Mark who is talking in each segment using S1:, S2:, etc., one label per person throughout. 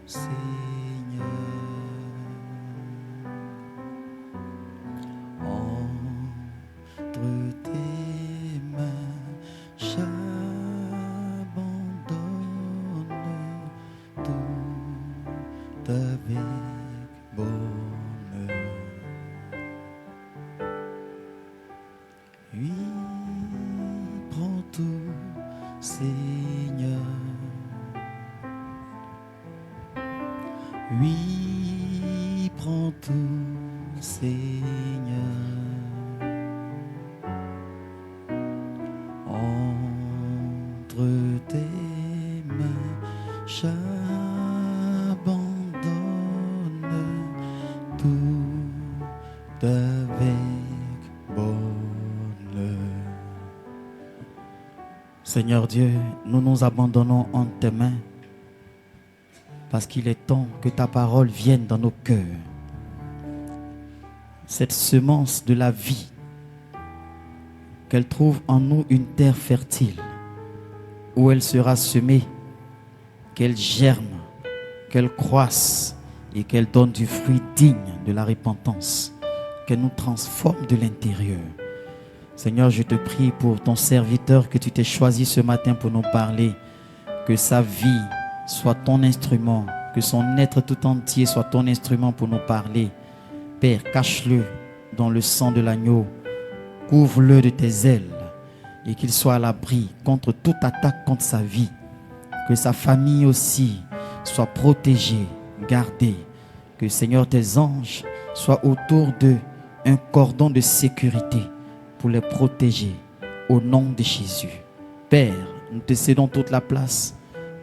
S1: Seigneur. Entre tes mains, j'abandonne tout avec bonheur. Oui, prends tout, Seigneur. Oui, prends tout, Seigneur. Entre tes mains, j'abandonne tout avec bonheur. Seigneur Dieu, nous nous abandonnons en tes mains parce qu'il est temps que ta parole vienne dans nos cœurs. Cette semence de la vie, qu'elle trouve en nous une terre fertile où elle sera semée, qu'elle germe, qu'elle croisse et qu'elle donne du fruit digne de la repentance, qu'elle nous transforme de l'intérieur. Seigneur, je te prie pour ton serviteur que tu t'es choisi ce matin pour nous parler, que sa vie soit ton instrument, que son être tout entier soit ton instrument pour nous parler. Père, cache-le dans le sang de l'agneau, couvre-le de tes ailes et qu'il soit à l'abri contre toute attaque contre sa vie. Que sa famille aussi soit protégée, gardée. Que Seigneur, tes anges soient autour d'eux, un cordon de sécurité pour les protéger au nom de Jésus. Père, nous te cédons toute la place.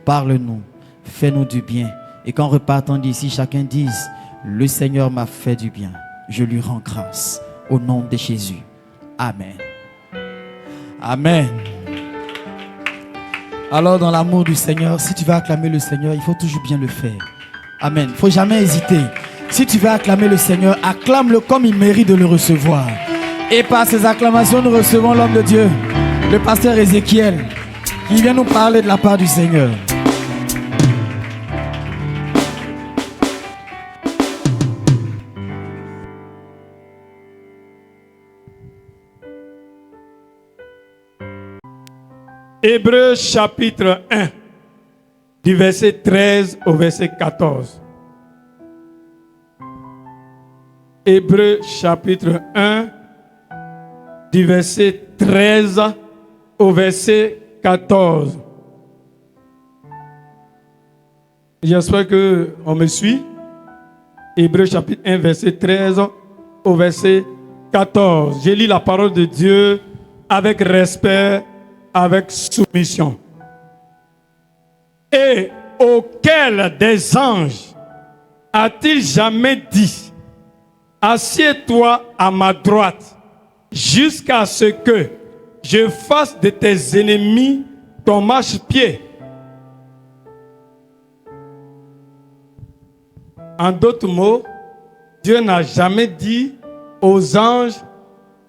S1: Parle-nous, fais-nous du bien. Et qu'en repartant d'ici, chacun dise: le Seigneur m'a fait du bien, je lui rends grâce. Au nom de Jésus. Amen. Amen. Alors, dans l'amour du Seigneur, si tu veux acclamer le Seigneur, il faut toujours bien le faire. Amen. Il ne faut jamais hésiter. Si tu veux acclamer le Seigneur, acclame-le comme il mérite de le recevoir. Et par ces acclamations, nous recevons l'homme de Dieu, le pasteur Ézéchiel, qui vient nous parler de la part du Seigneur.
S2: Hébreux chapitre 1, du verset 13 au verset 14. Hébreux chapitre 1, du verset 13 au verset 14. J'espère qu'on me suit. Hébreux chapitre 1, verset 13 au verset 14. Je lis la parole de Dieu avec respect, avec soumission. Et auquel des anges a-t-il jamais dit: assieds-toi à ma droite, jusqu'à ce que je fasse de tes ennemis ton marchepied? En d'autres mots, Dieu n'a jamais dit aux anges: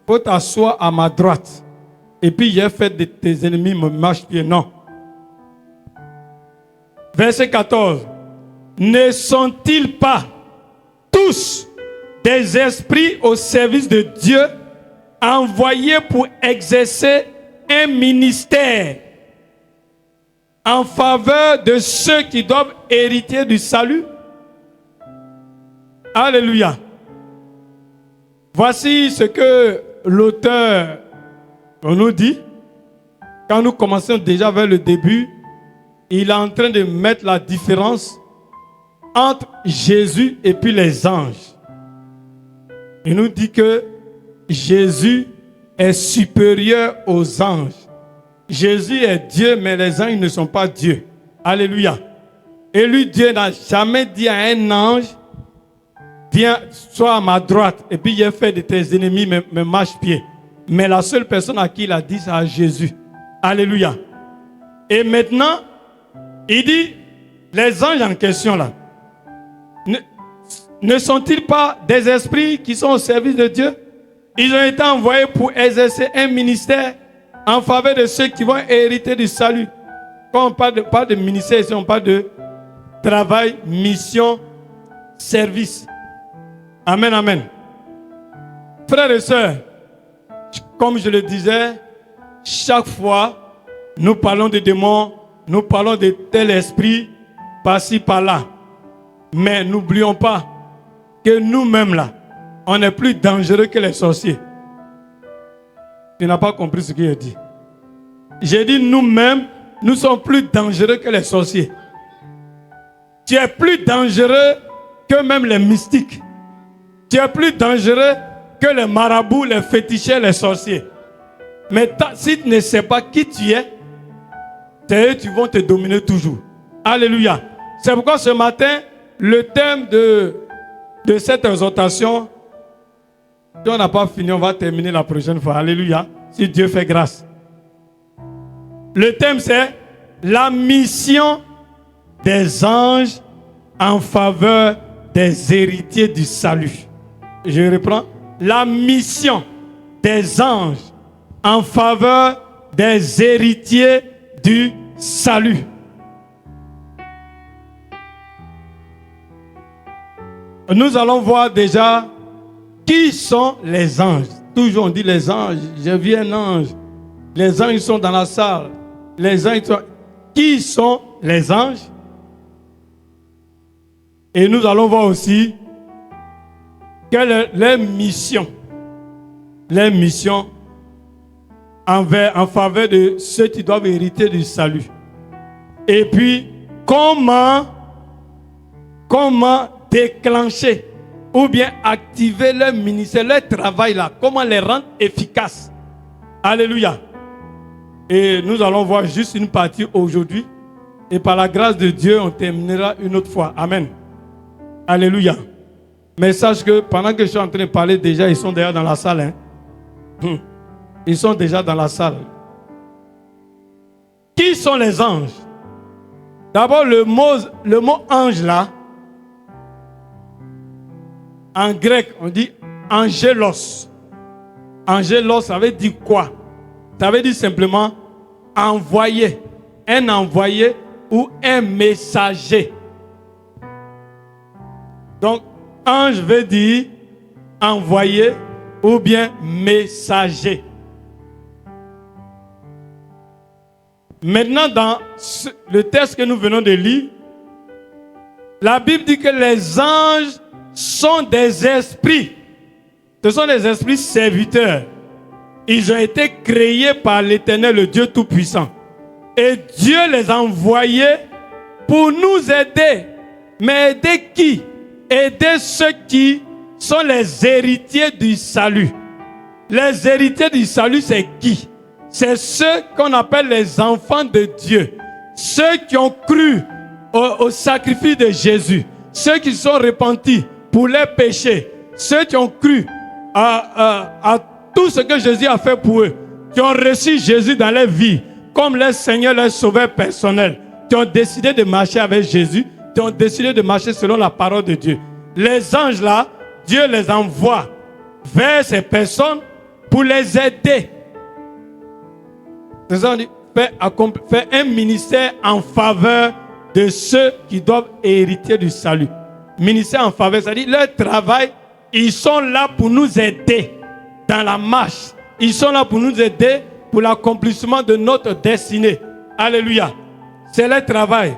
S2: faut t'asseoir à ma droite, et puis j'ai fait de tes ennemis mon marchepied. Non. Verset 14. Ne sont-ils pas tous des esprits au service de Dieu, envoyés pour exercer un ministère en faveur de ceux qui doivent hériter du salut? Alléluia. Voici ce que l'auteur nous dit. Quand nous commençons déjà vers le début, il est en train de mettre la différence entre Jésus et puis les anges. Il nous dit que Jésus est supérieur aux anges. Jésus est Dieu, mais les anges ne sont pas Dieu. Alléluia. Et lui, Dieu n'a jamais dit à un ange: viens, sois à ma droite, et puis j'ai fait de tes ennemis mes marchepieds. Mais la seule personne à qui il a dit, c'est à Jésus. Alléluia. Et maintenant, il dit, les anges en question là, ne sont-ils pas des esprits qui sont au service de Dieu? Ils ont été envoyés pour exercer un ministère en faveur de ceux qui vont hériter du salut. Quand on parle de ministère ici, on parle travail, mission, service. Amen, amen. Frères et sœurs, comme je le disais, chaque fois, nous parlons de démons, nous parlons de tel esprit, par-ci, par-là. Mais n'oublions pas que nous-mêmes là, on est plus dangereux que les sorciers. Tu n'as pas compris ce que j'ai dit. J'ai dit nous-mêmes, nous sommes plus dangereux que les sorciers. Tu es plus dangereux que même les mystiques. Tu es plus dangereux que les marabouts, les féticheurs, les sorciers. Mais si tu ne sais pas qui tu es, eux qui vont te dominer toujours. Alléluia. C'est pourquoi ce matin, le thème de cette exhortation, si on n'a pas fini, on va terminer la prochaine fois. Alléluia. Si Dieu fait grâce. Le thème c'est la mission des anges en faveur des héritiers du salut. Je reprends. La mission des anges en faveur des héritiers du salut. Nous allons voir déjà qui sont les anges. Toujours on dit les anges. J'ai vu un ange. Les anges sont dans la salle. Les anges sont... Qui sont les anges? Et nous allons voir aussi quelle est leur mission. Leur mission en faveur de ceux qui doivent hériter du salut. Et puis, comment déclencher ou bien activer leur ministère, leur travail là, comment les rendre efficaces. Alléluia. Et nous allons voir juste une partie aujourd'hui. Et par la grâce de Dieu, on terminera une autre fois. Amen. Alléluia. Mais sache que pendant que je suis en train de parler, déjà, ils sont déjà dans la salle. Hein? Ils sont déjà dans la salle. Qui sont les anges? D'abord, le mot ange là, en grec, on dit angelos. Angelos, ça veut dire quoi? Ça veut dire simplement envoyer. Un envoyé ou un messager. Donc, ange veut dire envoyé ou bien messager. Maintenant, dans le texte que nous venons de lire, la Bible dit que les anges sont des esprits. Ce sont des esprits serviteurs. Ils ont été créés par l'Éternel, le Dieu Tout-Puissant. Et Dieu les a envoyés pour nous aider. Mais aider qui? Aider ceux qui sont les héritiers du salut. Les héritiers du salut, c'est qui? C'est ceux qu'on appelle les enfants de Dieu. Ceux qui ont cru au sacrifice de Jésus. Ceux qui sont repentis pour leurs péchés. Ceux qui ont cru à tout ce que Jésus a fait pour eux. Qui ont reçu Jésus dans leur vie comme leur Seigneur, leur Sauveur personnel. Qui ont décidé de marcher avec Jésus. Qui ont décidé de marcher selon la parole de Dieu. Les anges là, Dieu les envoie vers ces personnes pour les aider. C'est ça, on dit, faire un ministère en faveur de ceux qui doivent hériter du salut. Ministère en faveur, c'est-à-dire leur travail, ils sont là pour nous aider dans la marche. Ils sont là pour nous aider pour l'accomplissement de notre destinée. Alléluia. C'est leur travail.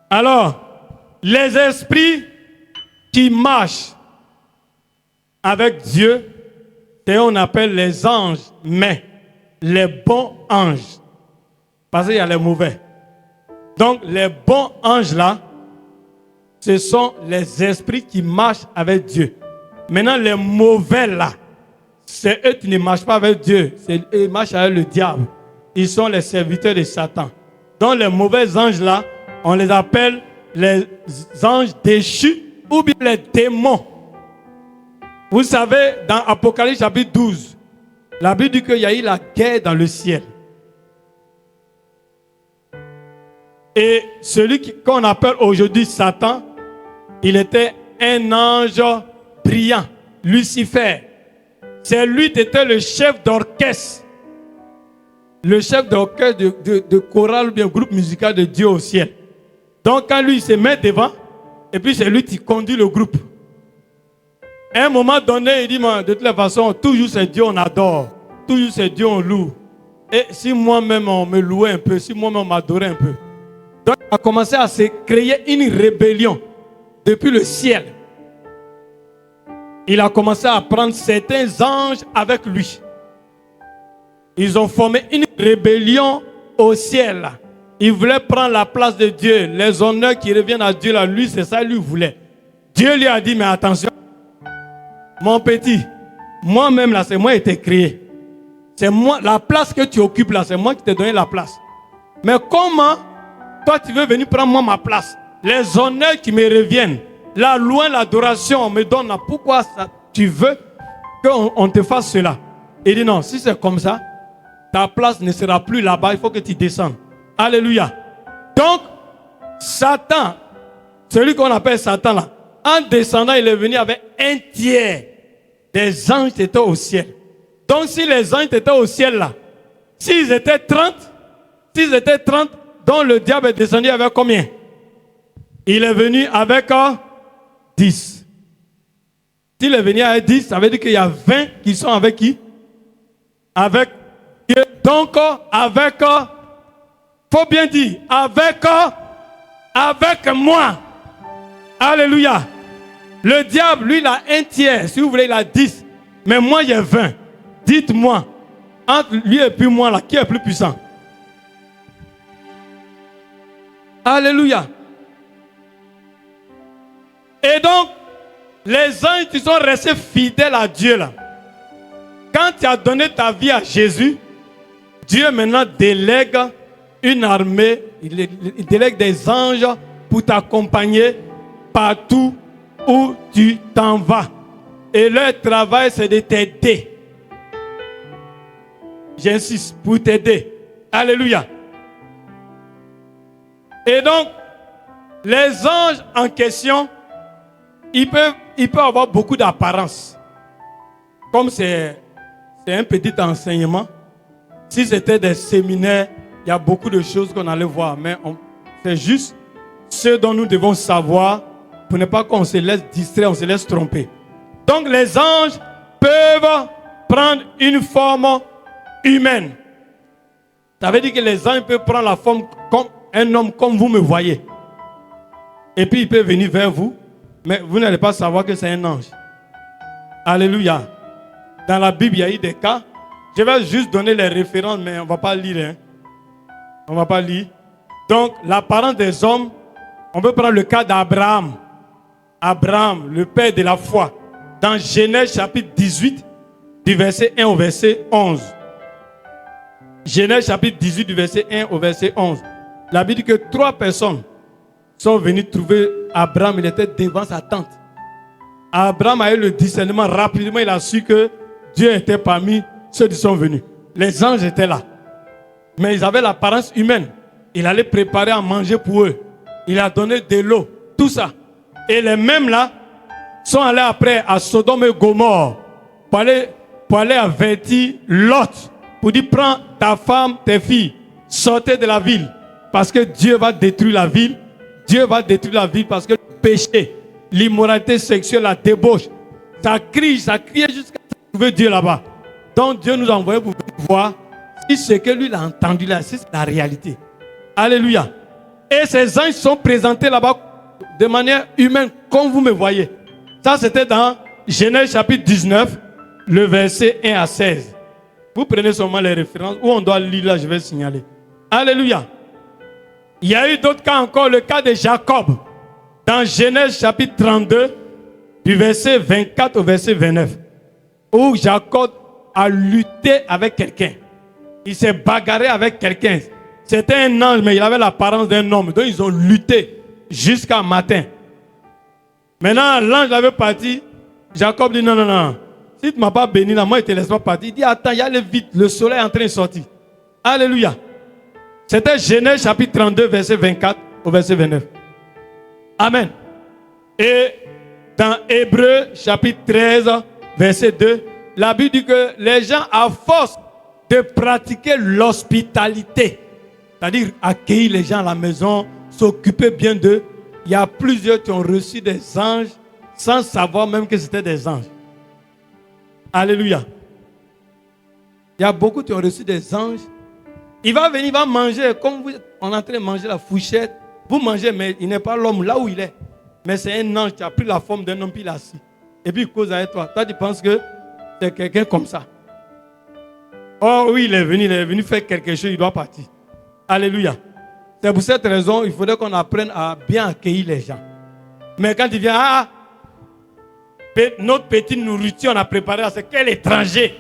S2: Alors, les esprits qui marchent avec Dieu, c'est on appelle les anges, mais les bons anges. Parce qu'il y a les mauvais. Donc, les bons anges là, ce sont les esprits qui marchent avec Dieu. Maintenant, les mauvais là, c'est eux qui ne marchent pas avec Dieu. Eux qui marchent avec le diable. Ils sont les serviteurs de Satan. Donc, les mauvais anges là, on les appelle les anges déchus ou bien les démons. Vous savez, dans Apocalypse chapitre 12, la Bible dit qu'il y a eu la guerre dans le ciel. Et celui qu'on appelle aujourd'hui Satan, il était un ange brillant, Lucifer. C'est lui qui était le chef d'orchestre le chef d'orchestre de chorale ou bien groupe musical de Dieu au ciel. Donc quand lui il se met devant, et puis c'est lui qui conduit le groupe. À un moment donné, il dit, de toute façon, toujours c'est Dieu on adore, toujours c'est Dieu on loue. Et si moi-même on me louait un peu, si moi-même on m'adorait un peu. Donc il a commencé à se créer une rébellion depuis le ciel. Il a commencé à prendre certains anges avec lui. Ils ont formé une rébellion au ciel. Ils voulaient prendre la place de Dieu. Les honneurs qui reviennent à Dieu, là, lui, c'est ça qu'il voulait. Dieu lui a dit, mais attention, mon petit, moi-même, là, c'est moi qui ai été créé. C'est moi, la place que tu occupes là, c'est moi qui t'ai donné la place. Mais comment, toi, tu veux venir prendre moi ma place? Les honneurs qui me reviennent, la louange, l'adoration, on me donne là. Pourquoi ça, tu veux qu'on te fasse cela? Il dit non, si c'est comme ça, ta place ne sera plus là-bas, il faut que tu descendes. Alléluia. Donc, Satan, celui qu'on appelle Satan là, en descendant, il est venu avec un tiers des anges qui étaient au ciel. Donc, si les anges étaient au ciel là, s'ils étaient 30, donc le diable est descendu avec combien? Il est venu avec 10. S'il est venu avec 10, ça veut dire qu'il y a 20 qui sont avec qui? Avec Dieu. Donc, avec, faut bien dire, avec moi. Alléluia. Le diable, lui, il a un tiers. Si vous voulez, il a 10. Mais moi, j'ai 20. Dites-moi, entre lui et puis moi, là, qui est plus puissant? Alléluia. Et donc, les anges qui sont restés fidèles à Dieu, là, quand tu as donné ta vie à Jésus, Dieu maintenant délègue une armée, il délègue des anges pour t'accompagner partout où tu t'en vas. Et leur travail, c'est de t'aider. J'insiste, pour t'aider. Alléluia. Et donc, les anges en question, ils peuvent avoir beaucoup d'apparence. Comme c'est un petit enseignement. Si c'était des séminaires, il y a beaucoup de choses qu'on allait voir. Mais c'est juste ce dont nous devons savoir pour ne pas qu'on se laisse distraire, on se laisse tromper. Donc les anges peuvent prendre une forme humaine. Ça veut dire que les anges peuvent prendre la forme comme un homme comme vous me voyez. Et puis il peut venir vers vous, mais vous n'allez pas savoir que c'est un ange. Alléluia. Dans la Bible, il y a eu des cas. Je vais juste donner les références, mais on ne va pas lire. Hein. On ne va pas lire. Donc, l'apparence des hommes, on peut prendre le cas d'Abraham. Abraham, le père de la foi. Dans Genèse chapitre 18, du verset 1 au verset 11. Genèse chapitre 18, du verset 1 au verset 11. La Bible dit que 3 personnes sont venues trouver Abraham. Il était devant sa tente. Abraham a eu le discernement. Rapidement, il a su que Dieu était parmi ceux qui sont venus. Les anges étaient là. Mais ils avaient l'apparence humaine. Il allait préparer à manger pour eux. Il a donné de l'eau. Tout ça. Et les mêmes là sont allés après à Sodome et Gomorrhe pour aller avertir Lot. Pour dire, prends ta femme, tes filles, sortez de la ville. Parce que Dieu va détruire la ville. Dieu va détruire la ville parce que le péché, l'immoralité sexuelle, la débauche, ça crie jusqu'à trouver Dieu là-bas. Donc Dieu nous a envoyé pour voir si ce que lui a entendu là, c'est la réalité. Alléluia. Et ces anges sont présentés là-bas de manière humaine, comme vous me voyez. Ça, c'était dans Genèse chapitre 19, le verset 1 à 16. Vous prenez seulement les références, où on doit lire là, je vais signaler. Alléluia. Il y a eu d'autres cas encore, le cas de Jacob. Dans Genèse chapitre 32, du verset 24 au verset 29. Où Jacob a lutté avec quelqu'un. Il s'est bagarré avec quelqu'un. C'était un ange, mais il avait l'apparence d'un homme. Donc ils ont lutté jusqu'à matin. Maintenant, l'ange avait parti. Jacob dit non. Si tu ne m'as pas béni, là, moi, je ne te laisse pas partir. Il dit attends, il y a le vite. Le soleil est en train de sortir. Alléluia. C'était Genèse chapitre 32, verset 24 au verset 29. Amen. Et dans Hébreux chapitre 13, verset 2, la Bible dit que les gens, à force de pratiquer l'hospitalité. C'est-à-dire accueillir les gens à la maison, s'occuper bien d'eux. Il y a plusieurs qui ont reçu des anges sans savoir même que c'était des anges. Alléluia. Il y a beaucoup qui ont reçu des anges. Il va venir, il va manger, comme on est en train de manger la fourchette. Vous mangez, mais il n'est pas l'homme là où il est. Mais c'est un ange qui a pris la forme d'un homme, puis il est assis. Et puis il cause avec toi. Toi, tu penses que c'est quelqu'un comme ça. Oh oui, il est venu faire quelque chose, il doit partir. Alléluia. C'est pour cette raison, il faudrait qu'on apprenne à bien accueillir les gens. Mais quand il vient, notre petite nourriture, on a préparé, c'est quel étranger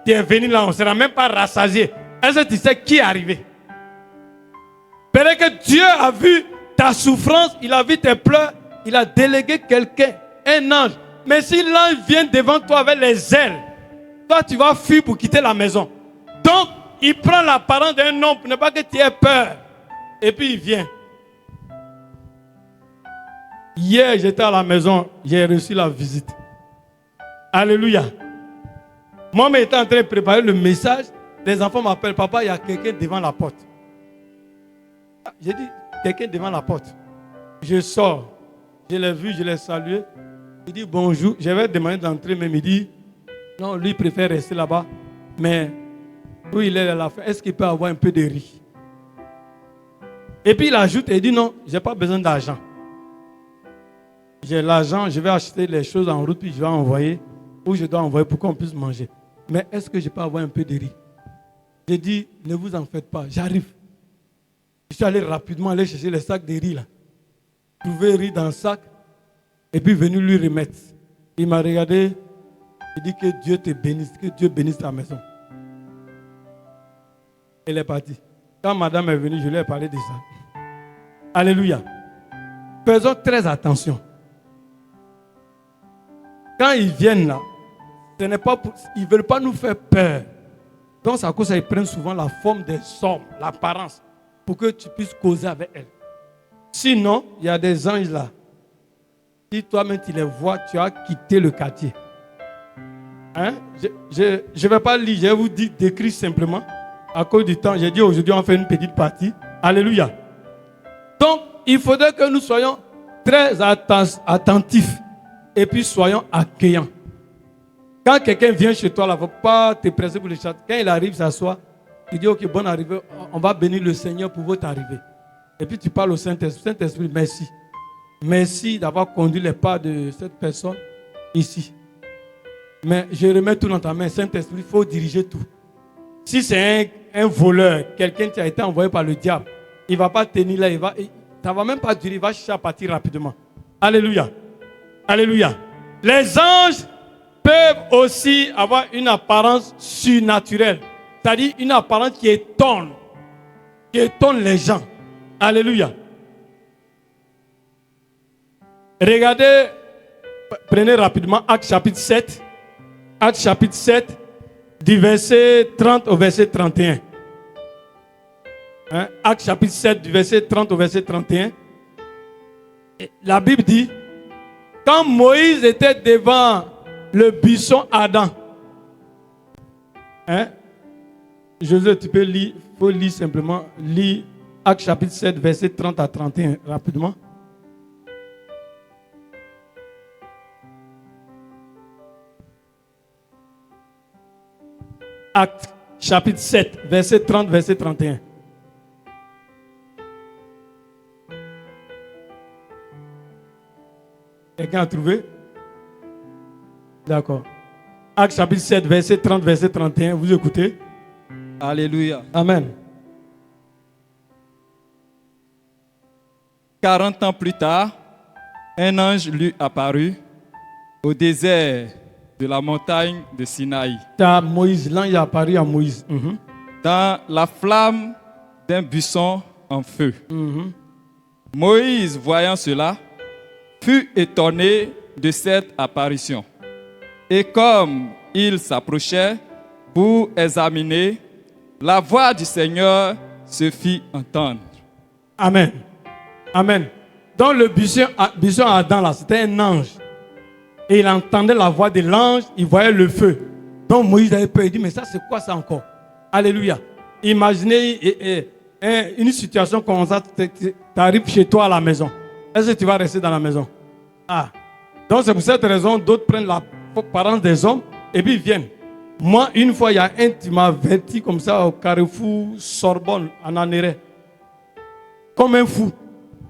S2: qui est venu là, on ne sera même pas rassasié. Est-ce que tu sais qui est arrivé? Peut-être que Dieu a vu ta souffrance, il a vu tes pleurs, il a délégué quelqu'un, un ange. Mais si l'ange vient devant toi avec les ailes, toi tu vas fuir pour quitter la maison. Donc, il prend l'apparence d'un homme pour ne pas que tu aies peur. Et puis il vient. Hier, j'étais à la maison, j'ai reçu la visite. Alléluia. Moi, j'étais en train de préparer le message. Les enfants m'appellent, papa, il y a quelqu'un devant la porte. J'ai dit, quelqu'un devant la porte. Je sors. Je l'ai vu, je l'ai salué. Il dit bonjour. J'avais demandé d'entrer, mais il dit, non, lui, il préfère rester là-bas. Mais où il est à la fin, est-ce qu'il peut avoir un peu de riz? Et puis il ajoute et dit, non, je n'ai pas besoin d'argent. J'ai l'argent, je vais acheter les choses en route, puis je vais envoyer, ou je dois envoyer pour qu'on puisse manger. Mais est-ce que je peux avoir un peu de riz? J'ai dit, ne vous en faites pas, j'arrive. Je suis allé rapidement aller chercher les sacs de riz là. Trouver riz dans le sac, et puis venu lui remettre. Il m'a regardé, il dit que Dieu te bénisse, que Dieu bénisse ta maison. Elle est partie. Quand madame est venue, je lui ai parlé de ça. Alléluia. Faisons très attention. Quand ils viennent là, ce n'est pas pour, ils ne veulent pas nous faire peur. Donc, c'est à cause ça, ils prennent souvent la forme des hommes, l'apparence, pour que tu puisses causer avec elles. Sinon, il y a des anges là. Si toi-même tu les vois, tu as quitté le quartier. Hein? Je ne vais pas lire, je vais vous décrire simplement. À cause du temps, j'ai dit aujourd'hui on fait une petite partie. Alléluia. Donc, il faudrait que nous soyons très attentifs et puis soyons accueillants. Quand quelqu'un vient chez toi, il ne faut pas te presser pour le chat. Quand il arrive, s'assoit, il dit ok, bonne arrivée, on va bénir le Seigneur pour votre arrivée. Et puis tu parles au Saint-Esprit. Saint-Esprit, merci. Merci d'avoir conduit les pas de cette personne ici. Mais je remets tout dans ta main. Saint-Esprit, il faut diriger tout. Si c'est un voleur, quelqu'un qui a été envoyé par le diable, il ne va pas tenir là, ça ne va même pas durer, il va chercher à partir rapidement. Alléluia. Alléluia. Les anges peuvent aussi avoir une apparence surnaturelle, c'est-à-dire une apparence qui étonne les gens. Alléluia. Regardez, prenez rapidement Actes chapitre 7. Actes chapitre 7. Du verset 30 au verset 31. Hein? Actes chapitre 7, du verset 30 au verset 31. Et la Bible dit, quand Moïse était devant le buisson Adam, hein? José, tu peux lire, il faut lire simplement, lire Actes chapitre 7, verset 30 à 31, rapidement. Actes chapitre 7, verset 30, verset 31. Quelqu'un a trouvé? D'accord. Actes chapitre 7, verset 30, verset 31. Vous écoutez?
S3: Alléluia.
S2: Amen.
S3: 40 ans plus tard, un ange lui apparut au désert de la montagne de Sinaï.
S2: Moïse, l'ange est apparu à Moïse.
S3: Dans la flamme d'un buisson en feu. Moïse, voyant cela, fut étonné de cette apparition. Et comme il s'approchait pour examiner, la voix du Seigneur se fit entendre.
S2: Amen. Amen. Dans le buisson Adam, là, c'était un ange. Et il entendait la voix de l'ange, il voyait le feu. Donc Moïse avait peur, il dit, mais ça c'est quoi ça encore? Alléluia. Imaginez une situation comme ça, t'arrives chez toi à la maison. Est-ce que tu vas rester dans la maison? Ah. Donc c'est pour cette raison, d'autres prennent la parole des hommes et puis ils viennent. Moi, une fois, il y a un qui m'a averti comme ça au Carrefour Sorbonne, en Anéré. Comme un fou.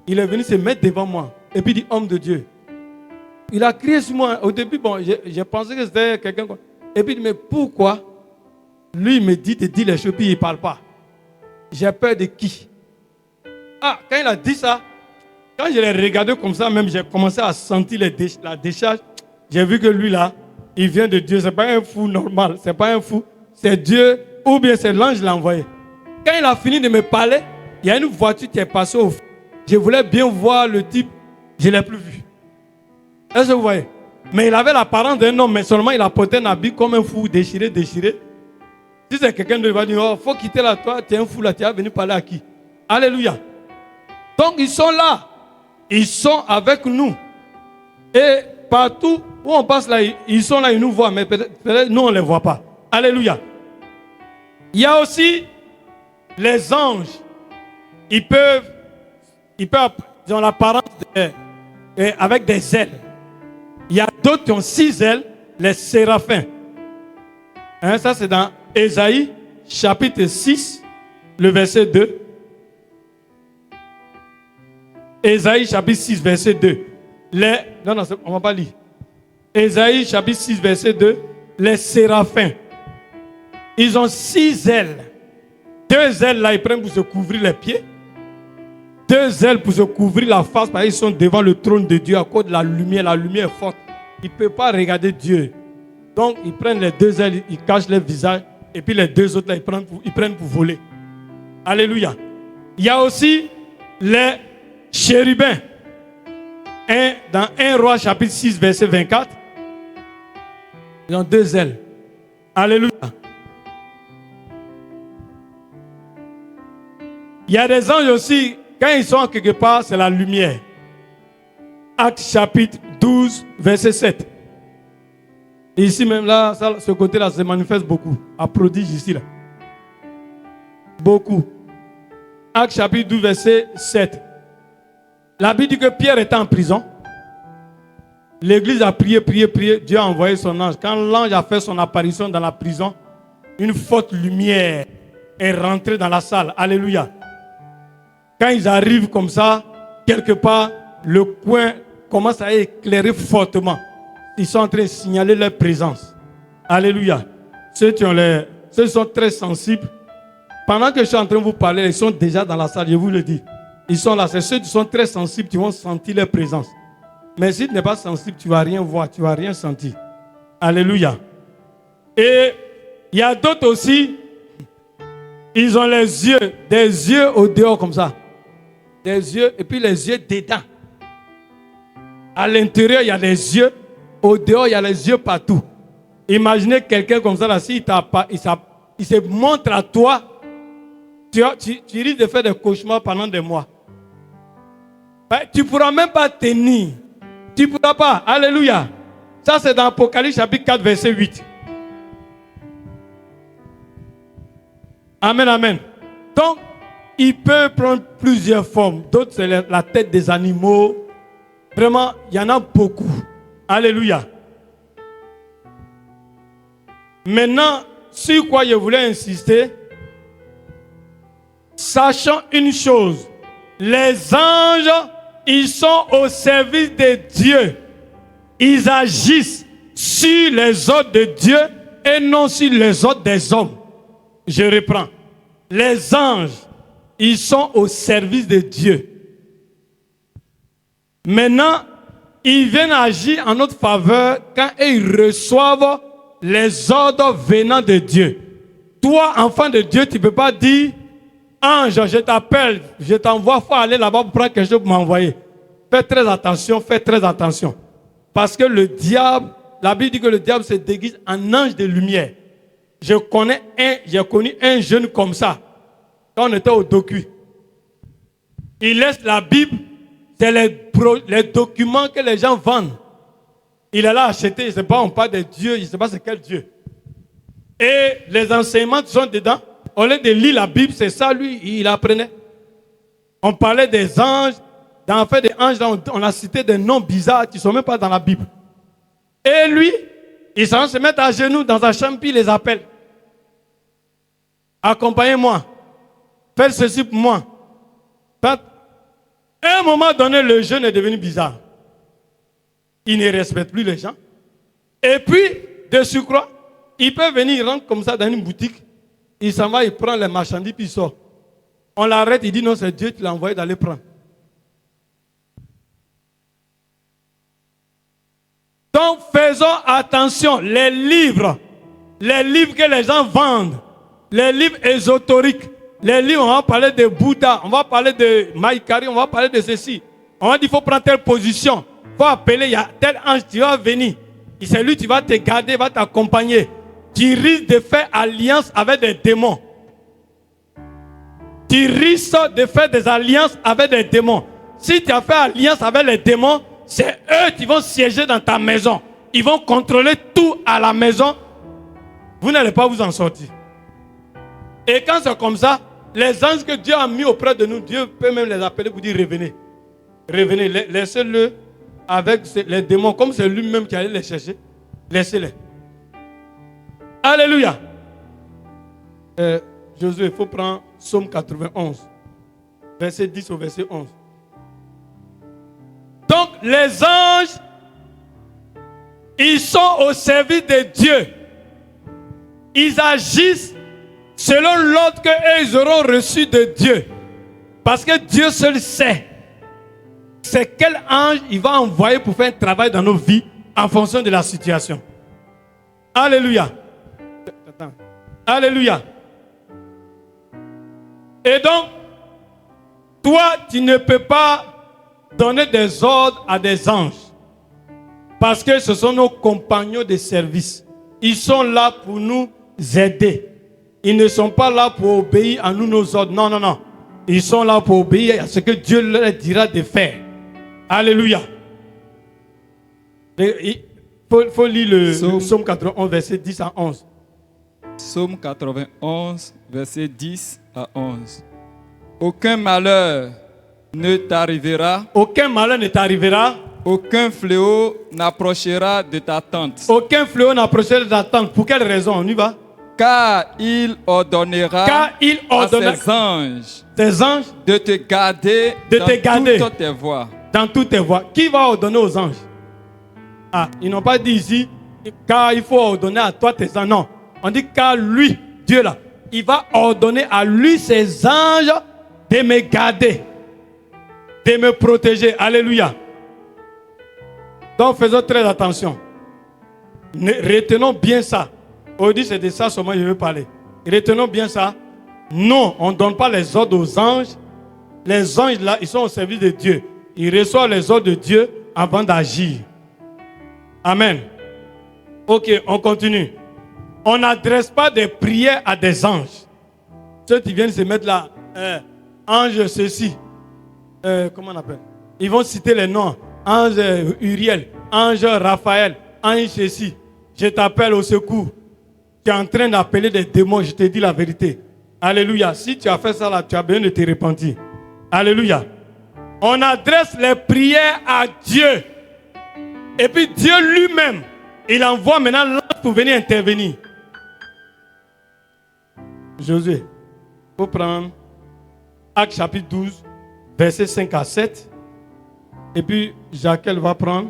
S2: Il est venu se mettre devant moi. Et puis il dit, homme de Dieu. Il a crié sur moi. Au début, bon, j'ai pensé que c'était quelqu'un. Et puis il dit, mais pourquoi? Lui, il me dit de dire les choses, puis il ne parle pas. J'ai peur de qui? Ah, quand il a dit ça, quand je l'ai regardé comme ça, même j'ai commencé à sentir la décharge. J'ai vu que lui là, il vient de Dieu. Ce n'est pas un fou normal. Ce n'est pas un fou. C'est Dieu ou bien c'est l'ange qui l'a envoyé. Quand il a fini de me parler, il y a une voiture qui est passée au fond. Je voulais bien voir le type. Je ne l'ai plus vu. Est-ce que vous voyez? Mais il avait l'apparence d'un homme, mais seulement il a porté un habit comme un fou, déchiré. Si c'est quelqu'un de va dire, oh, faut quitter là, toi, tu es un fou là, tu es venu parler à qui? Alléluia. Donc ils sont là. Ils sont avec nous. Et partout où on passe là, ils sont là, ils nous voient, mais peut-être nous on ne les voit pas. Alléluia. Il y a aussi les anges. Ils ont l'apparence avec des ailes. Il y a d'autres qui ont 6 ailes, les séraphins. Hein, ça c'est dans Ésaïe, chapitre 6, le verset 2. Ésaïe, chapitre 6, verset 2. Non, on ne va pas lire. Ésaïe, chapitre 6, verset 2. Les séraphins. Ils ont 6 ailes. 2 ailes là, ils prennent pour se couvrir les pieds. 2 ailes pour se couvrir la face parce qu'ils sont devant le trône de Dieu à cause de la lumière. La lumière est forte. Ils ne peuvent pas regarder Dieu. Donc, ils prennent les 2 ailes, ils cachent leur visage. Et puis les 2 autres là, ils prennent pour voler. Alléluia. Il y a aussi les chérubins. Dans 1 Roi chapitre 6, verset 24. Ils ont 2 ailes. Alléluia. Il y a des anges aussi. Quand ils sont quelque part, c'est la lumière. Actes chapitre 12, verset 7. Et ici même là, ce côté-là se manifeste beaucoup. À prodige ici là. Beaucoup. Actes chapitre 12, verset 7. La Bible dit que Pierre était en prison. L'église a prié. Dieu a envoyé son ange. Quand l'ange a fait son apparition dans la prison, une forte lumière est rentrée dans la salle. Alléluia. Quand ils arrivent comme ça, quelque part, le coin commence à éclairer fortement. Ils sont en train de signaler leur présence. Alléluia. Ceux qui sont très sensibles, pendant que je suis en train de vous parler, ils sont déjà dans la salle, je vous le dis. Ils sont là. C'est ceux qui sont très sensibles qui vont sentir leur présence. Mais si tu n'es pas sensible, tu ne vas rien voir, tu ne vas rien sentir. Alléluia. Et il y a d'autres aussi, ils ont les yeux, des yeux au dehors comme ça. Des yeux, et puis les yeux dedans. À l'intérieur, il y a les yeux. Au dehors, il y a les yeux partout. Imaginez quelqu'un comme ça, là, s'il il se montre à toi, tu risques de faire des cauchemars pendant des mois. Tu ne pourras même pas tenir. Tu ne pourras pas. Alléluia. Ça, c'est dans Apocalypse chapitre 4, verset 8. Amen, amen. Donc, il peut prendre plusieurs formes. D'autres, c'est la tête des animaux. Vraiment, il y en a beaucoup. Alléluia. Maintenant, sur quoi je voulais insister, sachant une chose, les anges, ils sont au service de Dieu. Ils agissent sur les ordres de Dieu et non sur les ordres des hommes. Je reprends. Les anges, ils sont au service de Dieu. Maintenant, ils viennent agir en notre faveur quand ils reçoivent les ordres venant de Dieu. Toi, enfant de Dieu, tu ne peux pas dire, ange, je t'appelle, je t'envoie, il faut aller là-bas pour prendre quelque chose pour m'envoyer. Fais très attention. Parce que le diable, la Bible dit que le diable se déguise en ange de lumière. J'ai connu un jeune comme ça, quand on était au docu. Il laisse la Bible, c'est les documents que les gens vendent. Il est là acheter, je ne sais pas, on parle de Dieu, je ne sais pas c'est quel Dieu. Et les enseignements qui sont dedans, au lieu de lire la Bible, c'est ça, lui, il apprenait. On parlait des anges. Dans l'affaire des anges, on a cité des noms bizarres qui ne sont même pas dans la Bible. Et lui, il s'en se mettre à genoux dans sa chambre, puis il les appelle. Accompagnez-moi. Faites ceci pour moi. À un moment donné, le jeune est devenu bizarre. Il ne respecte plus les gens. Et puis, de surcroît, il peut venir, il rentre comme ça dans une boutique. Il s'en va, il prend les marchandises, puis il sort. On l'arrête, il dit non, c'est Dieu qui l'a envoyé d'aller prendre. Donc, faisons attention. Les livres que les gens vendent, les livres ésotériques, les livres, on va parler de Bouddha, on va parler de Maïkari, on va parler de ceci. On va dire, il faut prendre telle position. Il faut appeler, il y a tel ange qui va venir. Et c'est lui qui va te garder, va t'accompagner. Tu risques de faire alliance avec des démons. Tu risques de faire des alliances avec des démons. Si tu as fait alliance avec les démons, c'est eux qui vont siéger dans ta maison. Ils vont contrôler tout à la maison. Vous n'allez pas vous en sortir. Et quand c'est comme ça, les anges que Dieu a mis auprès de nous, Dieu peut même les appeler pour dire revenez. Revenez, laissez-le avec les démons. Comme c'est lui-même qui allait les chercher, laissez-les. Alléluia. Josué, il faut prendre Psaume 91, verset 10 au verset 11. Donc les anges, ils sont au service de Dieu. Ils agissent selon l'ordre qu'ils auront reçu de Dieu. Parce que Dieu seul sait c'est quel ange il va envoyer pour faire un travail dans nos vies en fonction de la situation. Alléluia. Alléluia. Et donc, toi, tu ne peux pas donner des ordres à des anges. Parce que ce sont nos compagnons de service. Ils sont là pour nous aider. Ils ne sont pas là pour obéir à nous nos ordres. Non, non, non. Ils sont là pour obéir à ce que Dieu leur dira de faire. Alléluia. Il faut lire le Psaume 91, verset 10 à 11.
S3: Psaume 91, verset 10 à 11. Aucun malheur ne t'arrivera.
S2: Aucun malheur ne t'arrivera.
S3: Aucun fléau n'approchera de ta tente.
S2: Aucun fléau n'approchera de ta tente. Pour quelle raison? On y va.
S3: Car il ordonnera à ses anges de te garder dans toutes tes voies.
S2: Dans toutes tes voies. Qui va ordonner aux anges? Ah, ils n'ont pas dit ici, car il faut ordonner à toi tes anges. Non. On dit car lui, Dieu là, il va ordonner à lui ses anges de me garder, de me protéger. Alléluia. Donc faisons très attention. Retenons bien ça. Aujourd'hui, c'est de ça seulement que je veux parler. Retenons bien ça. Non, on ne donne pas les ordres aux anges. Les anges là, ils sont au service de Dieu. Ils reçoivent les ordres de Dieu avant d'agir. Amen. Ok, on continue. On n'adresse pas des prières à des anges. Ceux qui viennent se mettre là, ange ceci. Comment on appelle? Ils vont citer les noms. Ange Uriel, ange Raphaël, ange ceci. Je t'appelle au secours. Tu es en train d'appeler des démons, je te dis la vérité. Alléluia. Si tu as fait ça là, tu as besoin de te repentir. Alléluia. On adresse les prières à Dieu. Et puis Dieu lui-même, il envoie maintenant l'ange pour venir intervenir. Josué, il faut prendre Actes chapitre 12, versets 5 à 7. Et puis Jacques va prendre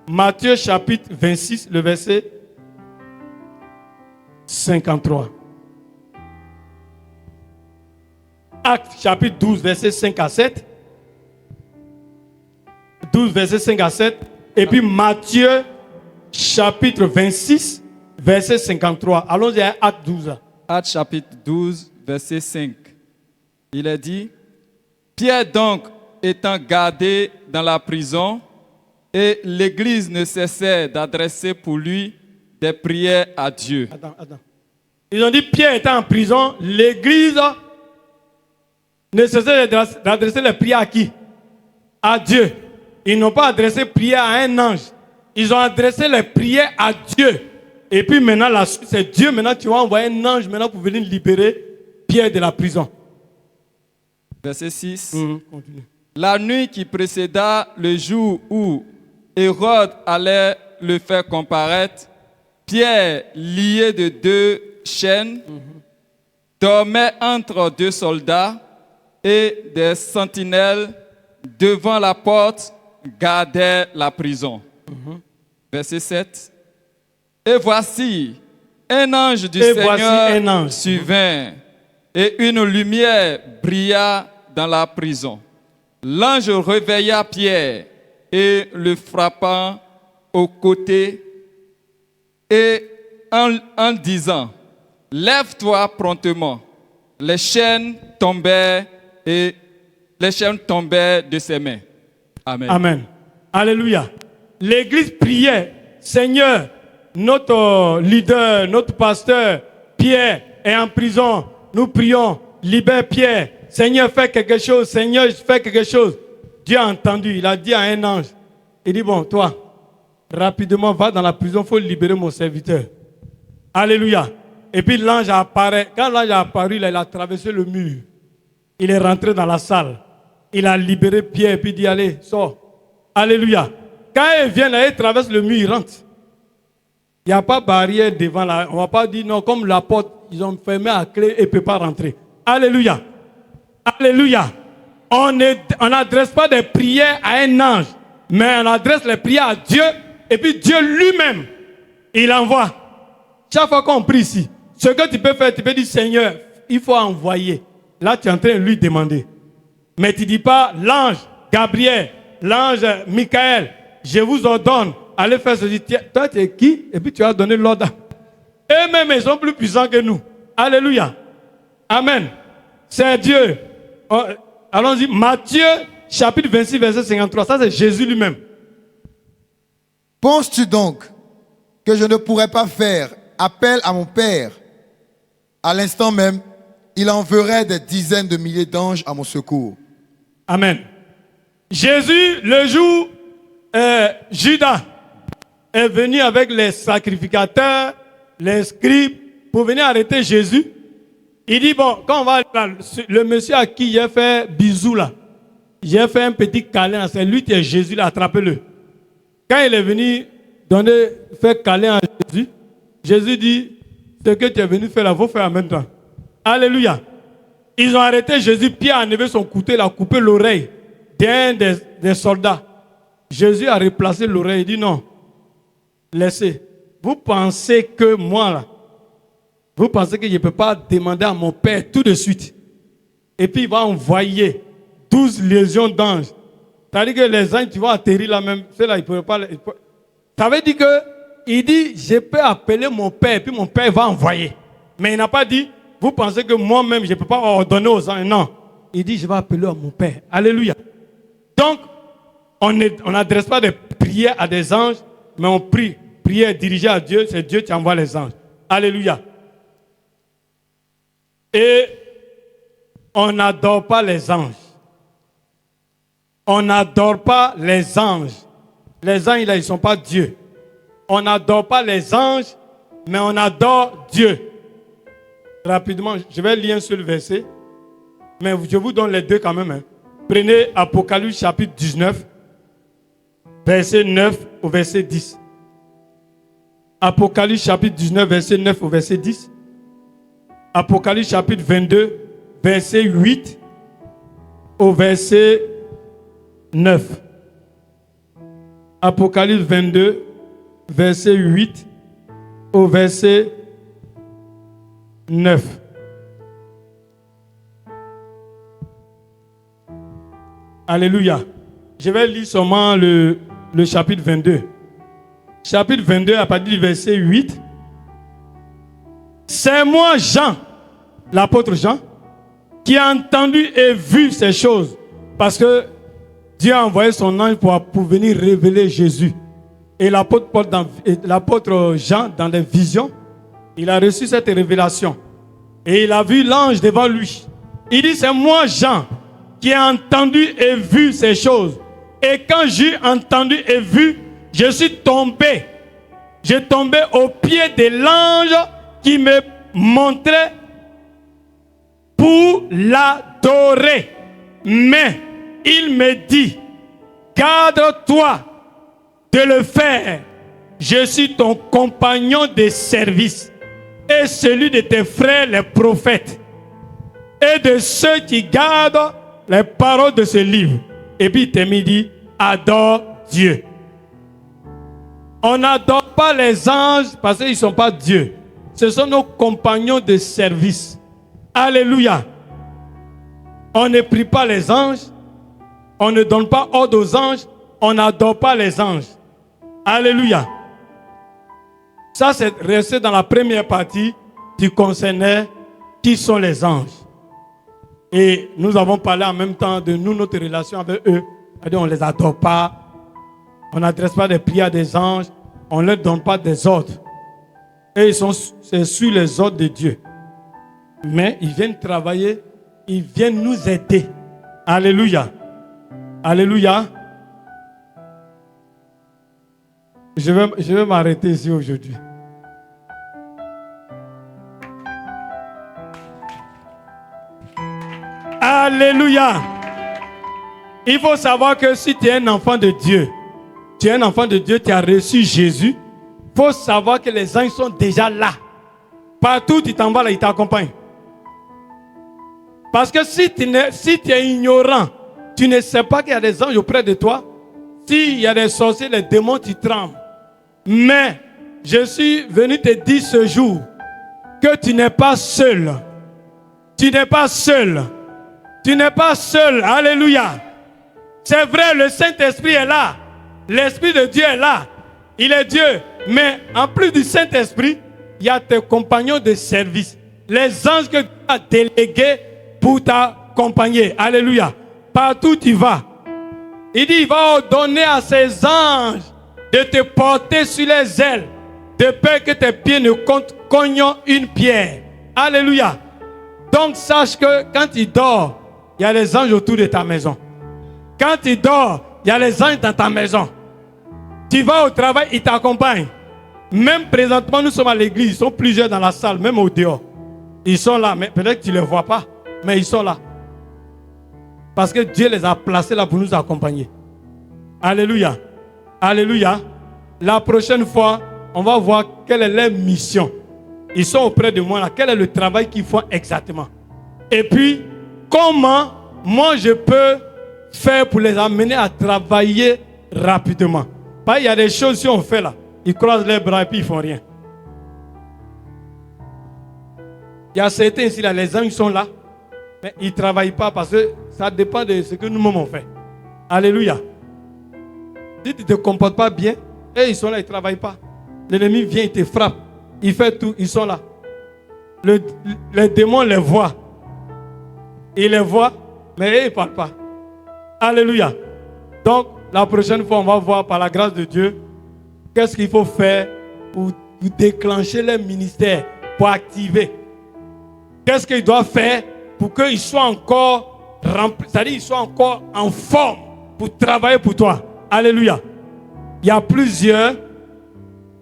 S2: Matthieu chapitre 26, le verset 53. Actes chapitre 12, verset 5 à 7. 12, verset 5 à 7. Et puis Matthieu chapitre 26, verset 53. Allons-y à Actes 12.
S3: Actes chapitre 12, verset 5. Il est dit, Pierre donc étant gardé dans la prison, et l'église ne cessait d'adresser pour lui des prières à Dieu.
S2: Attends. Ils ont dit Pierre était en prison, l'église ne cessait d'adresser les prières à qui? À Dieu. Ils n'ont pas adressé prière à un ange. Ils ont adressé les prières à Dieu. Et puis maintenant, la suite, c'est Dieu. Maintenant, tu vas envoyer un ange maintenant pour venir libérer Pierre de la prison.
S3: Verset 6.
S2: Continue.
S3: La nuit qui précéda le jour où Hérode allait le faire comparaître, Pierre, lié de 2 chaînes, dormait entre 2 soldats et des sentinelles devant la porte gardaient la prison. Verset 7. Et voici, un ange du Seigneur survint et une lumière brilla dans la prison. L'ange réveilla Pierre et le frappant au côté et en disant, lève-toi promptement. Les chaînes tombaient de ses mains. Amen.
S2: Amen. Alléluia. L'église priait, Seigneur, notre leader, notre pasteur, Pierre est en prison. Nous prions, libère Pierre. Seigneur, fais quelque chose. Seigneur, fais quelque chose. Dieu a entendu. Il a dit à un ange. Il dit, bon, toi, rapidement, va dans la prison. Il faut libérer mon serviteur. Alléluia. Et puis l'ange apparaît. Quand l'ange a apparu, il a traversé le mur. Il est rentré dans la salle. Il a libéré Pierre et puis il dit, allez, sors. Alléluia. Quand il vient là, il traverse le mur, il rentre. Il n'y a pas de barrière devant là. On ne va pas dire non, comme la porte, ils ont fermé à clé et il ne peut pas rentrer. Alléluia. Alléluia. On n'adresse pas des prières à un ange, mais on adresse les prières à Dieu et puis Dieu lui-même, il envoie. Chaque fois qu'on prie ici, ce que tu peux faire, tu peux dire Seigneur, il faut envoyer. Là, tu es en train de lui demander. Mais tu ne dis pas l'ange Gabriel, l'ange Michael, je vous ordonne, allez faire ceci. Toi, tu es qui? Et puis tu as donné l'ordre. Eux-mêmes, ils sont plus puissants que nous. Alléluia. Amen. C'est Dieu. Allons-y. Matthieu, chapitre 26, verset 53. Ça, c'est Jésus lui-même.
S4: Penses-tu donc que je ne pourrais pas faire appel à mon Père? À l'instant même, il enverrait des dizaines de milliers d'anges à mon secours.
S2: Amen. Jésus, le jour, Judas est venu avec les sacrificateurs, les scribes, pour venir arrêter Jésus. Il dit, bon, quand on va là, le monsieur à qui j'ai fait bisou là, j'ai fait un petit câlin, c'est lui qui est Jésus là, attrapez-le. Quand il est venu faire câlin à Jésus, Jésus dit, ce que tu es venu faire là, il faut faire en même temps. Alléluia. Ils ont arrêté Jésus, Pierre a enlevé son couteau, il a coupé l'oreille d'un des soldats. Jésus a replacé l'oreille, il dit non, laissez. Vous pensez que moi là, vous pensez que je ne peux pas demander à mon Père tout de suite. Et puis il va envoyer 12 légions d'anges. Ça veut dire que les anges, tu vas atterrir là même. Ceux-là, ils ne peuvent pas. Ça veut dire que, il dit, je peux appeler mon Père, et puis mon Père va envoyer. Mais il n'a pas dit, vous pensez que moi-même, je ne peux pas ordonner aux anges. Non. Il dit, je vais appeler à mon Père. Alléluia. Donc, on n'adresse pas des prières à des anges, mais on prie. Prière dirigée à Dieu, c'est Dieu qui envoie les anges. Alléluia. Et on n'adore pas les anges. On n'adore pas les anges. Les anges, là, ils ne sont pas Dieu. On n'adore pas les anges, mais on adore Dieu. Rapidement, je vais lire un seul verset, mais je vous donne les deux quand même. Hein. Prenez Apocalypse chapitre 19, verset 9 au verset 10. Apocalypse chapitre 19, verset 9 au verset 10. Apocalypse chapitre 22, verset 8 au verset 9. Apocalypse 22, verset 8 au verset 9. Alléluia. Je vais lire seulement le chapitre 22. Chapitre 22, à partir du verset 8. C'est moi, Jean, l'apôtre Jean, qui a entendu et vu ces choses. Parce que Dieu a envoyé son ange pour venir révéler Jésus. Et l'apôtre Jean, dans les visions, il a reçu cette révélation. Et il a vu l'ange devant lui. Il dit, c'est moi, Jean, qui ai entendu et vu ces choses. Et quand j'ai entendu et vu, je suis tombé je tombais aux pieds de l'ange qui me montrait pour l'adorer. Mais il me dit, garde-toi de le faire. Je suis ton compagnon de service et celui de tes frères les prophètes et de ceux qui gardent les paroles de ce livre. Et puis il dit, adore Dieu. On n'adore pas les anges parce qu'ils ne sont pas Dieu. Ce sont nos compagnons de service. Alléluia. On ne prie pas les anges. On ne donne pas ordre aux anges. On n'adore pas les anges. Alléluia. Ça, c'est resté dans la première partie qui concernait qui sont les anges. Et nous avons parlé en même temps de nous, notre relation avec eux. C'est-à-dire, on ne les adore pas. On n'adresse pas des prières des anges. On ne leur donne pas des ordres. Et c'est sur les ordres de Dieu. Mais ils viennent travailler. Ils viennent nous aider. Alléluia. Alléluia. Je vais m'arrêter ici aujourd'hui. Alléluia. Il faut savoir que si tu es un enfant de Dieu, tu es un enfant de Dieu, tu as reçu Jésus, il faut savoir que les anges sont déjà là. Partout où tu t'en vas, là, ils t'accompagnent. Parce que si tu es ignorant, tu ne sais pas qu'il y a des anges auprès de toi. S'il y a des sorciers, les démons, tu trembles. Mais je suis venu te dire ce jour que tu n'es pas seul. Tu n'es pas seul. Tu n'es pas seul. Alléluia. C'est vrai, le Saint-Esprit est là. L'Esprit de Dieu est là. Il est Dieu. Mais en plus du Saint-Esprit, il y a tes compagnons de service. Les anges que Dieu a délégués pour t'accompagner. Alléluia. Partout où tu vas. Il dit, il va ordonner à ses anges de te porter sur les ailes, de peur que tes pieds ne cognent une pierre. Alléluia. Donc sache que quand tu dors, il y a les anges autour de ta maison. Quand tu dors, il y a les anges dans ta maison. Tu vas au travail, ils t'accompagnent. Même présentement, nous sommes à l'église, ils sont plusieurs dans la salle, même au dehors. Ils sont là, mais peut-être que tu ne les vois pas, mais ils sont là. Parce que Dieu les a placés là pour nous accompagner. Alléluia. Alléluia. La prochaine fois, on va voir quelle est leur mission. Ils sont auprès de moi là. Quel est le travail qu'ils font exactement? Et puis, comment moi je peux faire pour les amener à travailler rapidement? Parce qu'il y a des choses si on fait là. Ils croisent les bras et puis ils ne font rien. Il y a certains ici là, les anges sont là. Mais ils ne travaillent pas parce que ça dépend de ce que nous-mêmes on fait. Alléluia. Si tu ne te comportes pas bien, et ils sont là, ils ne travaillent pas. L'ennemi vient, il te frappe. Il fait tout, ils sont là. Les démons les voient. Ils les voient, mais eux, ils ne parlent pas. Alléluia. Donc, la prochaine fois, on va voir par la grâce de Dieu qu'est-ce qu'il faut faire pour déclencher les ministères, pour activer. Qu'est-ce qu'ils doivent faire pour qu'ils soient encore remplis, c'est-à-dire qu'ils soient encore en forme pour travailler pour toi. Alléluia. Il y a plusieurs,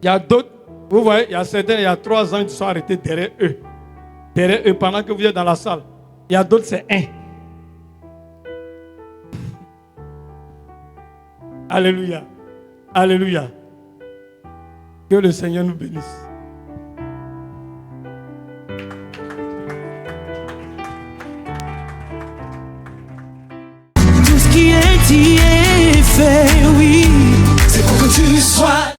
S2: il y a d'autres, vous voyez, il y a certains, il y a 3 ans qui sont arrêtés derrière eux. Derrière eux, pendant que vous êtes dans la salle. Il y a d'autres, c'est 1. Alléluia. Alléluia. Que le Seigneur nous bénisse.